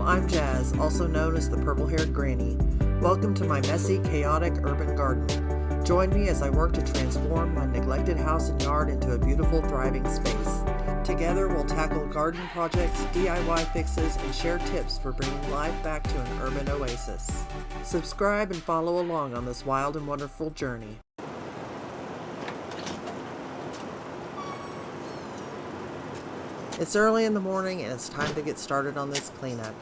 I'm Jazz, also known as the purple-haired granny. Welcome to my messy, chaotic urban garden. Join me as I work to transform my neglected house and yard into a beautiful, thriving space. Together, we'll tackle garden projects, DIY fixes, and share tips for bringing life back to an urban oasis. Subscribe and follow along on this wild and wonderful journey. It's early in the morning and it's time to get started on this cleanup.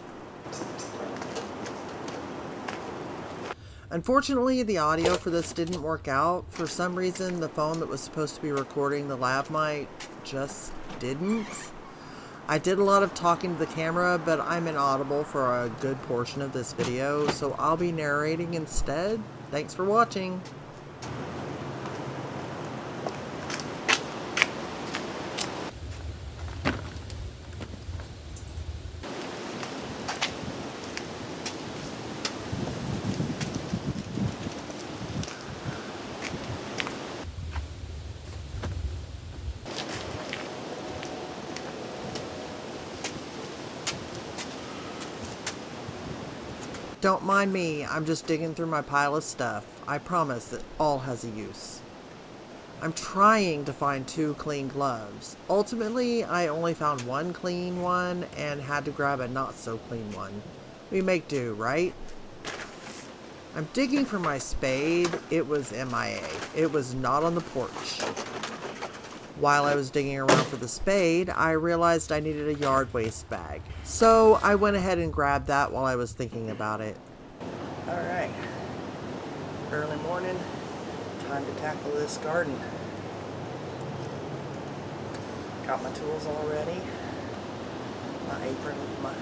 Unfortunately, the audio for this didn't work out. For some reason, the phone that was supposed to be recording the lav mic just didn't. I did a lot of talking to the camera, but I'm inaudible for a good portion of this video, so I'll be narrating instead. Thanks for watching. Don't mind me, I'm just digging through my pile of stuff. I promise it all has a use. I'm trying to find 2 clean gloves. Ultimately, I only found 1 clean one and had to grab a not so clean one. We make do, right? I'm digging for my spade. It was MIA. It was not on the porch. While I was digging around for the spade, I realized I needed a yard waste bag. So I went ahead and grabbed that while I was thinking about it. Alright, early morning, time to tackle this garden. Got my tools all ready. My apron with my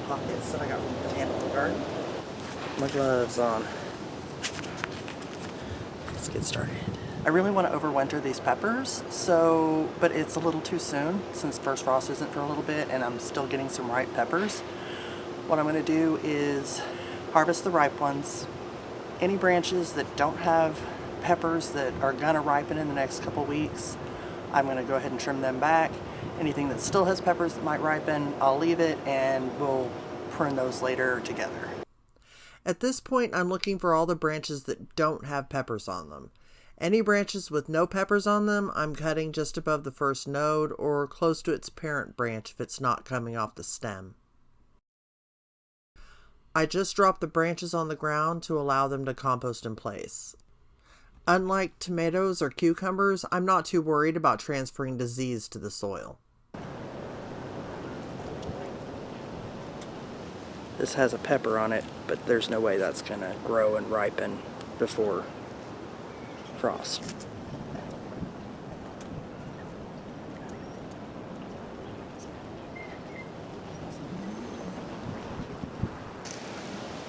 pockets that I got from the Botanical Garden. My gloves on. Let's get started. I really want to overwinter these peppers, but it's a little too soon since first frost isn't for a little bit and I'm still getting some ripe peppers. What I'm going to do is harvest the ripe ones. Any branches that don't have peppers that are going to ripen in the next couple weeks, I'm going to go ahead and trim them back. Anything that still has peppers that might ripen, I'll leave it and we'll prune those later together. At this point, I'm looking for all the branches that don't have peppers on them. Any branches with no peppers on them, I'm cutting just above the first node or close to its parent branch if it's not coming off the stem. I just dropped the branches on the ground to allow them to compost in place. Unlike tomatoes or cucumbers, I'm not too worried about transferring disease to the soil. This has a pepper on it, but there's no way that's going to grow and ripen before frost.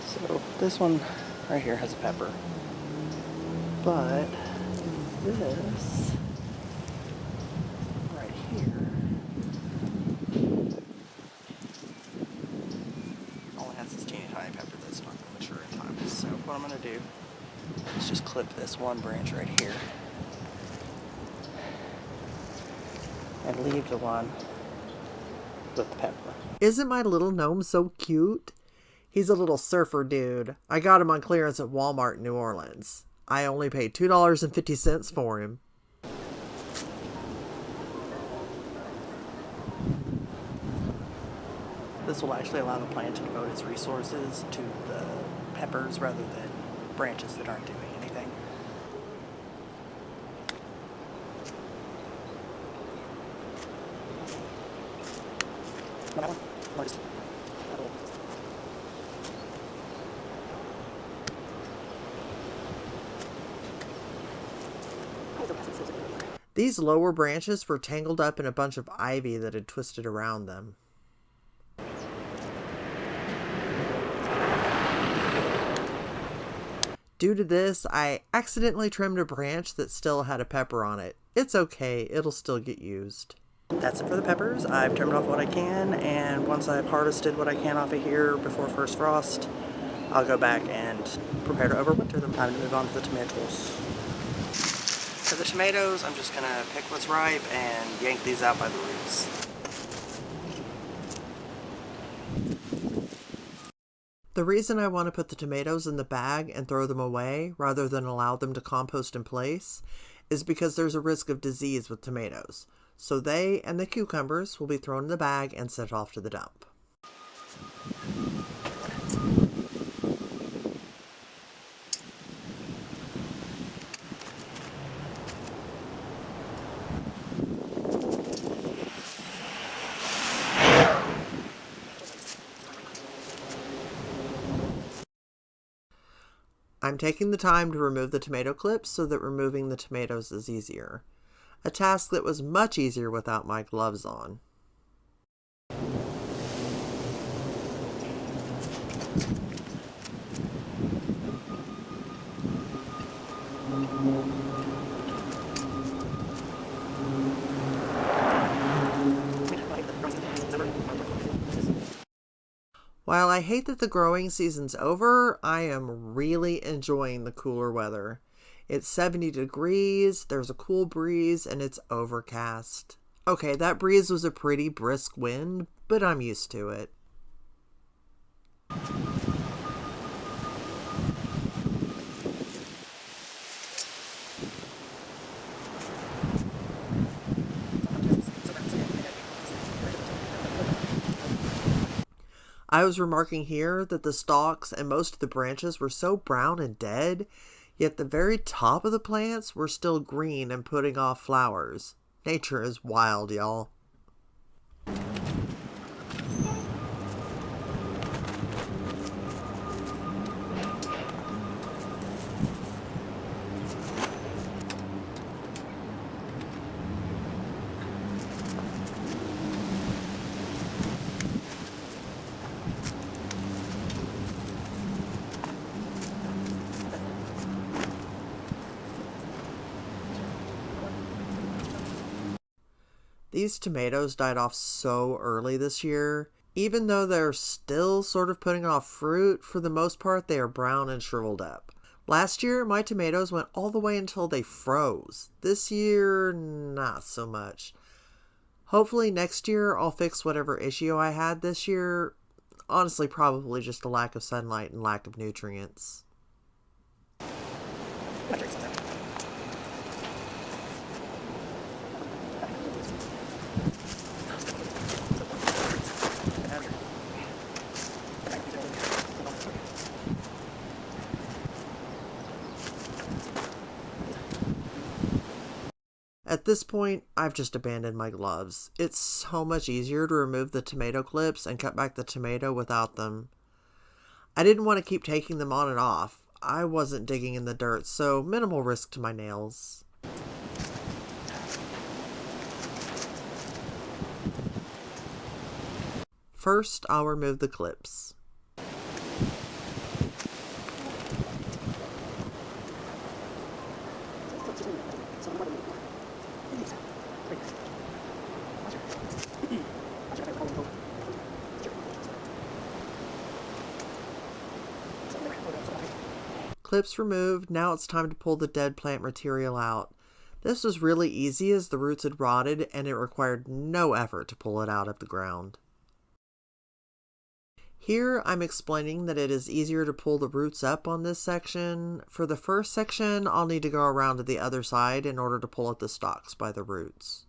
So this one right here has a pepper, but this right here only has this teeny tiny pepper that's not going to mature in time. So what I'm going to do, let's just clip this one branch right here and leave the one with the pepper. Isn't my little gnome so cute? He's a little surfer dude. I got him on clearance at Walmart in New Orleans. I only paid $2.50 for him. This will actually allow the plant to devote its resources to the peppers rather than branches that aren't doing anything. These lower branches were tangled up in a bunch of ivy that had twisted around them. Due to this, I accidentally trimmed a branch that still had a pepper on it. It's okay, it'll still get used. That's it for the peppers. I've trimmed off what I can, and once I've harvested what I can off of here before first frost, I'll go back and prepare to overwinter them. Time to move on to the tomatoes. For the tomatoes, I'm just going to pick what's ripe and yank these out by the roots. The reason I want to put the tomatoes in the bag and throw them away rather than allow them to compost in place is because there's a risk of disease with tomatoes. So they and the cucumbers will be thrown in the bag and sent off to the dump. I'm taking the time to remove the tomato clips so that removing the tomatoes is easier. A task that was much easier without my gloves on. While I hate that the growing season's over, I am really enjoying the cooler weather. It's 70 degrees, there's a cool breeze, and it's overcast. Okay, that breeze was a pretty brisk wind, but I'm used to it. I was remarking here that the stalks and most of the branches were so brown and dead, yet the very top of the plants were still green and putting off flowers. Nature is wild, y'all. These tomatoes died off so early this year. Even though they're still sort of putting off fruit, for the most part they are brown and shriveled up. Last year, my tomatoes went all the way until they froze. This year, not so much. Hopefully next year I'll fix whatever issue I had this year. Honestly, probably just a lack of sunlight and lack of nutrients. At this point, I've just abandoned my gloves. It's so much easier to remove the tomato clips and cut back the tomato without them. I didn't want to keep taking them on and off. I wasn't digging in the dirt, so minimal risk to my nails. First, I'll remove the clips. Clips removed, now it's time to pull the dead plant material out. This was really easy as the roots had rotted and it required no effort to pull it out of the ground. Here I'm explaining that it is easier to pull the roots up on this section. For the first section, I'll need to go around to the other side in order to pull up the stalks by the roots.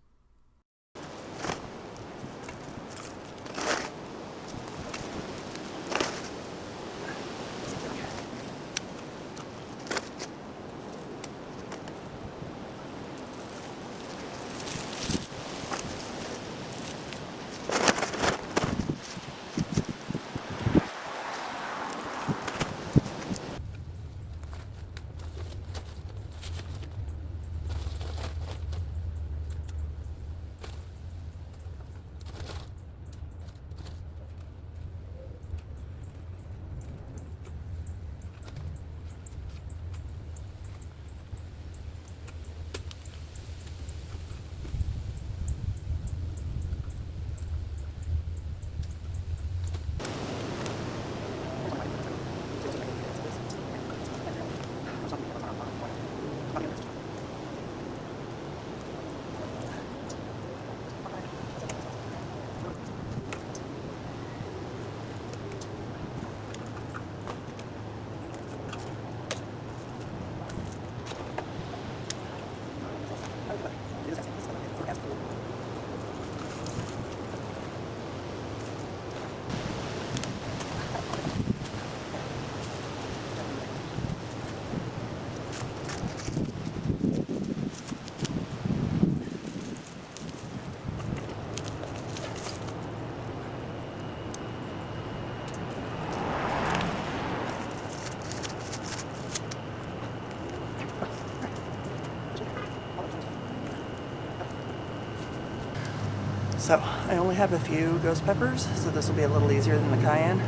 So I only have a few ghost peppers, so this will be a little easier than the cayenne.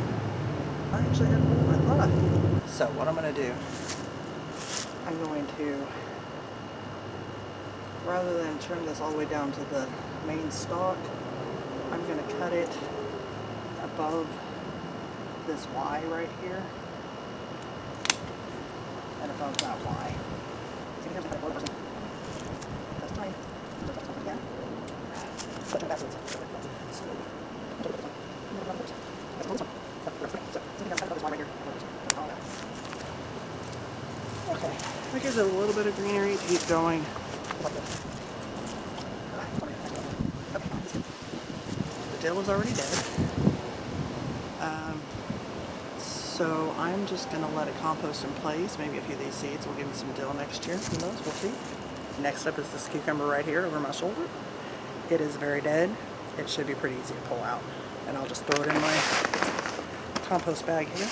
I actually had more than I thought. So what I'm going to do, I'm going to, rather than trim this all the way down to the main stalk, I'm going to cut it above this Y right here and above that Y. That's fine. Again. Okay, that gives it a little bit of greenery to keep going. The dill is already dead. So I'm just going to let it compost in place. Maybe a few of these seeds will give me some dill next year. Who knows? We'll see. Next up is this cucumber right here over my shoulder. It is very dead. It should be pretty easy to pull out. And I'll just throw it in my compost bag here.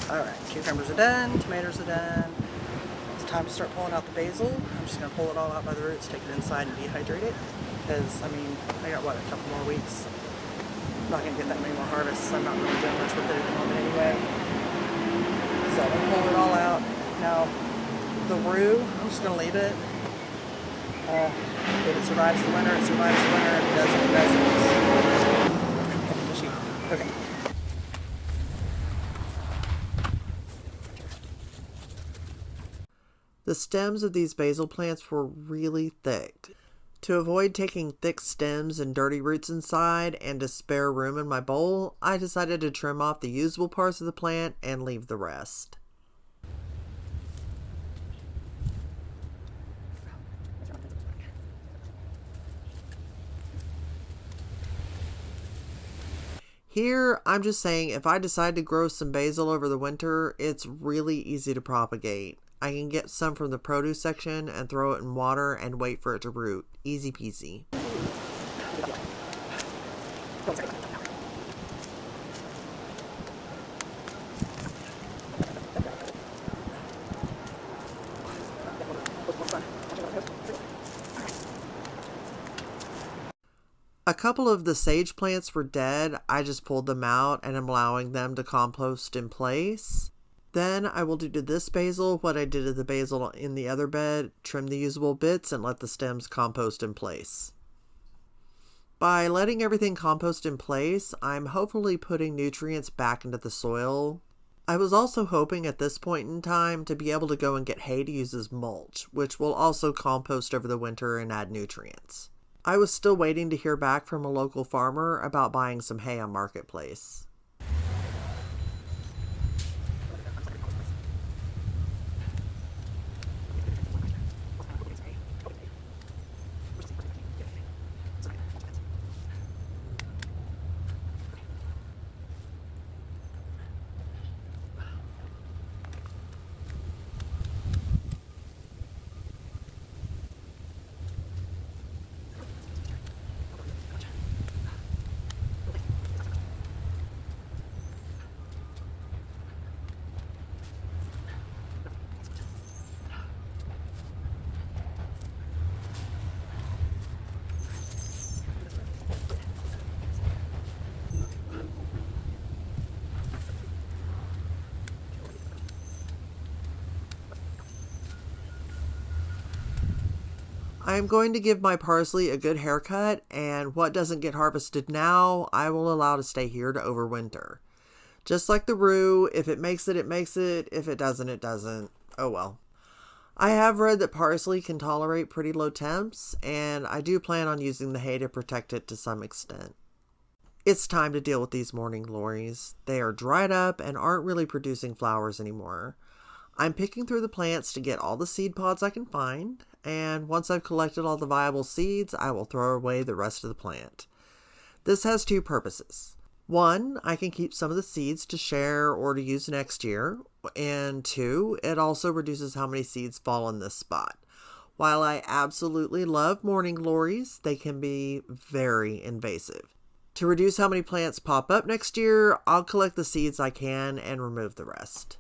Alright, cucumbers are done, tomatoes are done. It's time to start pulling out the basil. I'm just going to pull it all out by the roots, take it inside and dehydrate it. Because, I mean, I got, what, a couple more weeks. I'm not going to get that many more harvests. I'm not really doing much with it at the moment anyway. So I'm going to pull it all out. Now, the rue, I'm just going to leave it. If it survives the winter, it survives the winter. If it doesn't, it doesn't. Okay. The stems of these basil plants were really thick. To avoid taking thick stems and dirty roots inside and to spare room in my bowl, I decided to trim off the usable parts of the plant and leave the rest. Here, I'm just saying if I decide to grow some basil over the winter, it's really easy to propagate. I can get some from the produce section and throw it in water and wait for it to root. Easy peasy. A couple of the sage plants were dead. I just pulled them out and am allowing them to compost in place. Then I will do to this basil what I did to the basil in the other bed, trim the usable bits and let the stems compost in place. By letting everything compost in place, I'm hopefully putting nutrients back into the soil. I was also hoping at this point in time to be able to go and get hay to use as mulch, which will also compost over the winter and add nutrients. I was still waiting to hear back from a local farmer about buying some hay on Marketplace. I am going to give my parsley a good haircut, and what doesn't get harvested now, I will allow to stay here to overwinter. Just like the rue, if it makes it, it makes it. If it doesn't, it doesn't. Oh well. I have read that parsley can tolerate pretty low temps, and I do plan on using the hay to protect it to some extent. It's time to deal with these morning glories. They are dried up and aren't really producing flowers anymore. I'm picking through the plants to get all the seed pods I can find, and once I've collected all the viable seeds, I will throw away the rest of the plant. This has two purposes. One, I can keep some of the seeds to share or to use next year, and two, it also reduces how many seeds fall in this spot. While I absolutely love morning glories, they can be very invasive. To reduce how many plants pop up next year, I'll collect the seeds I can and remove the rest.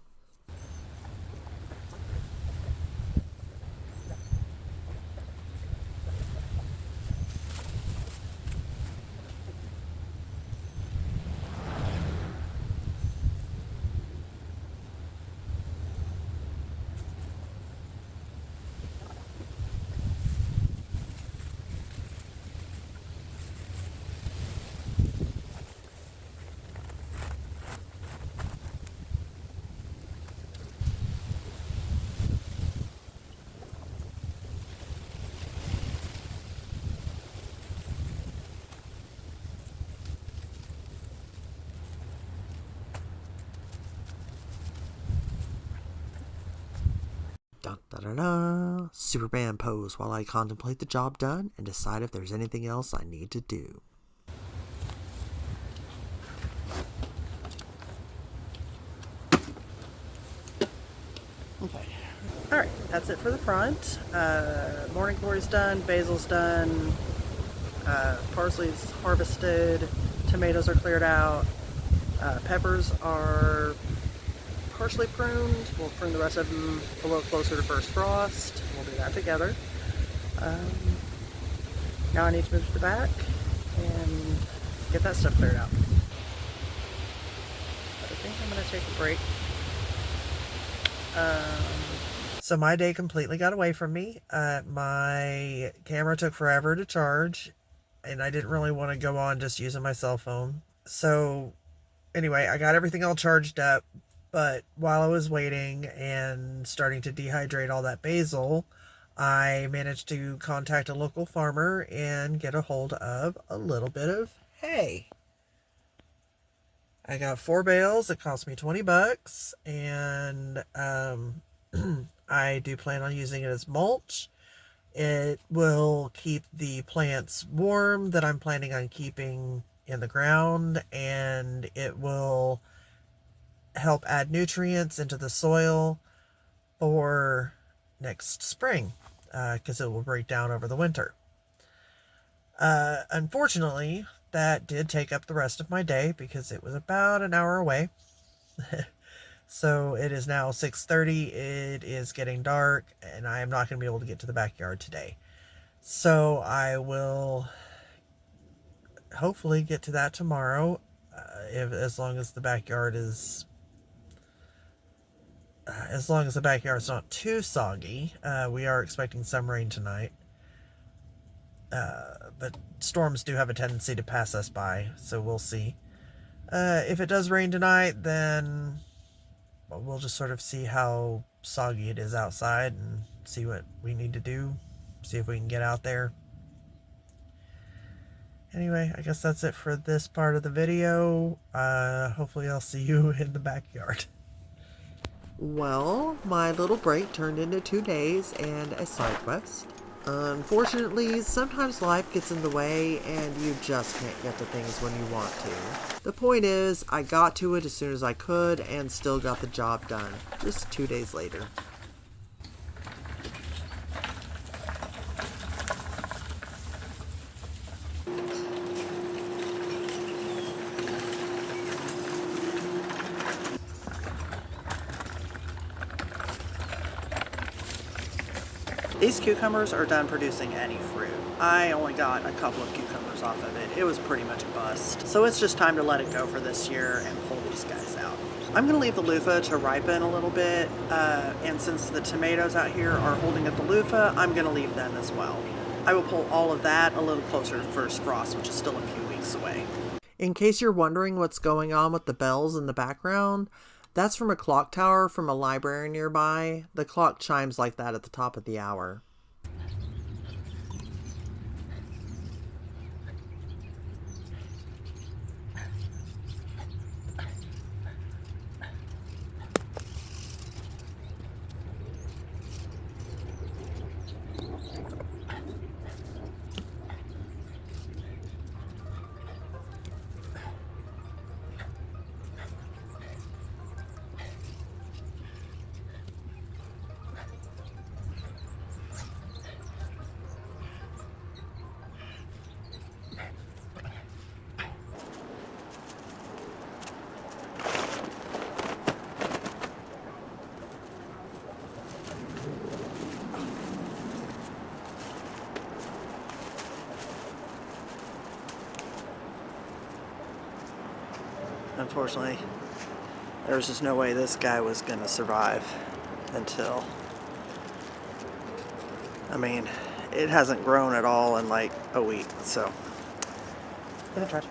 Dun, da, da, da. Superman pose while I contemplate the job done and decide if there's anything else I need to do. Okay. Alright, that's it for the front. Morning glory's done, basil's done, parsley's harvested, tomatoes are cleared out, peppers are partially pruned. We'll prune the rest of them a little closer to first frost. We'll do that together. Now I need to move to the back and get that stuff cleared out. But I think I'm going to take a break. So my day completely got away from me. My camera took forever to charge, and I didn't really want to go on just using my cell phone. So anyway, I got everything all charged up, but while I was waiting and starting to dehydrate all that basil, I managed to contact a local farmer and get a hold of a little bit of hay. I got 4 bales. It cost me $20, and I do plan on using it as mulch. It will keep the plants warm that I'm planning on keeping in the ground, and it will help add nutrients into the soil for next spring, because it will break down over the winter. Unfortunately, that did take up the rest of my day because it was about an hour away. So it is now 6:30. It is getting dark, and I am not going to be able to get to the backyard today. So I will hopefully get to that tomorrow, as long as the backyard is not too soggy. We are expecting some rain tonight. But storms do have a tendency to pass us by, so we'll see. If it does rain tonight, then we'll just sort of see how soggy it is outside and see what we need to do. See if we can get out there. Anyway, I guess that's it for this part of the video. Hopefully I'll see you in the backyard. Well, my little break turned into 2 days and a side quest. Unfortunately, sometimes life gets in the way and you just can't get to things when you want to. The point is, I got to it as soon as I could and still got the job done, just 2 days later. These cucumbers are done producing any fruit. I only got a couple of cucumbers off of it. It was pretty much a bust. So it's just time to let it go for this year and pull these guys out. I'm going to leave the loofah to ripen a little bit, and since the tomatoes out here are holding up the loofah, I'm going to leave them as well. I will pull all of that a little closer to first frost, which is still a few weeks away. In case you're wondering what's going on with the bells in the background, that's from a clock tower from a library nearby. The clock chimes like that at the top of the hour. unfortunately, there was just no way this guy was going to survive until, I mean, it hasn't grown at all in like a week, so. In the trash.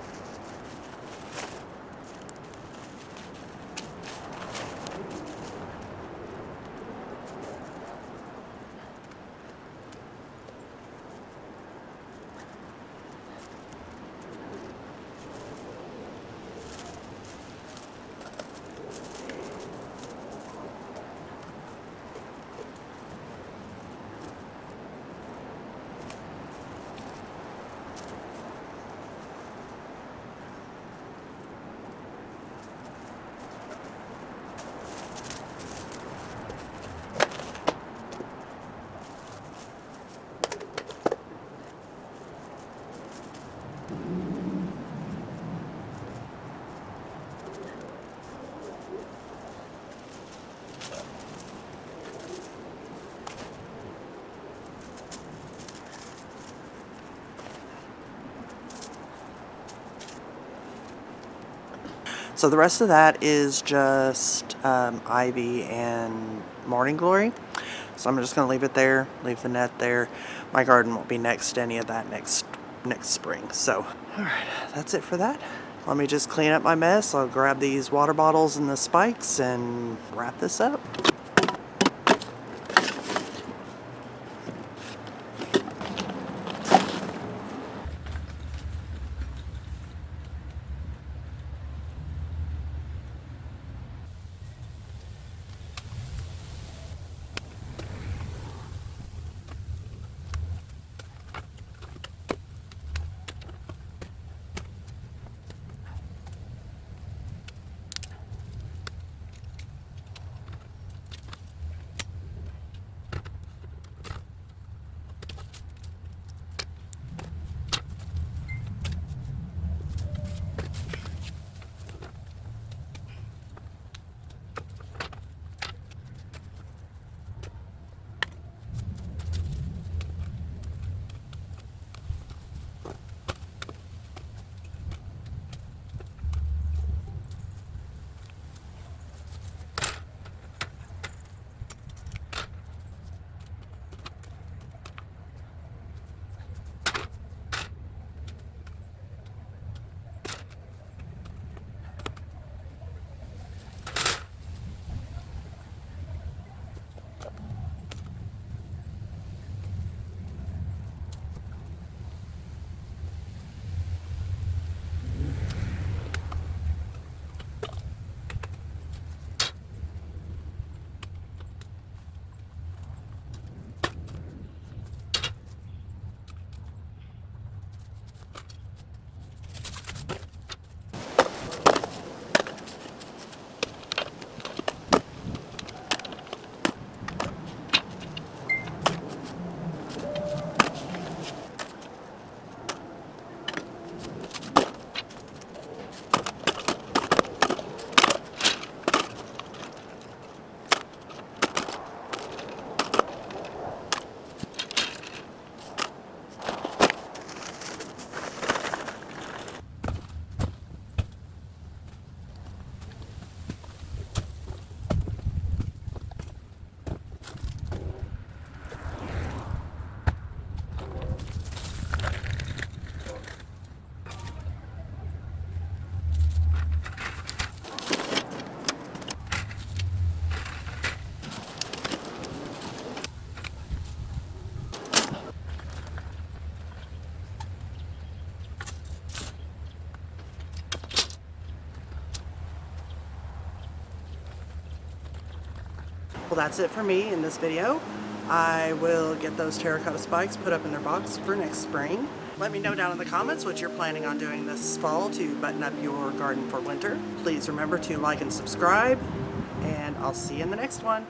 So the rest of that is just ivy and morning glory. So I'm just going to leave it there, leave the net there. My garden won't be next to any of that next spring. So, alright, that's it for that. Let me just clean up my mess. I'll grab these water bottles and the spikes and wrap this up. Well, that's it for me in this video. I will get those terracotta spikes put up in their box for next spring. Let me know down in the comments what you're planning on doing this fall to button up your garden for winter. Please remember to like and subscribe, and I'll see you in the next one.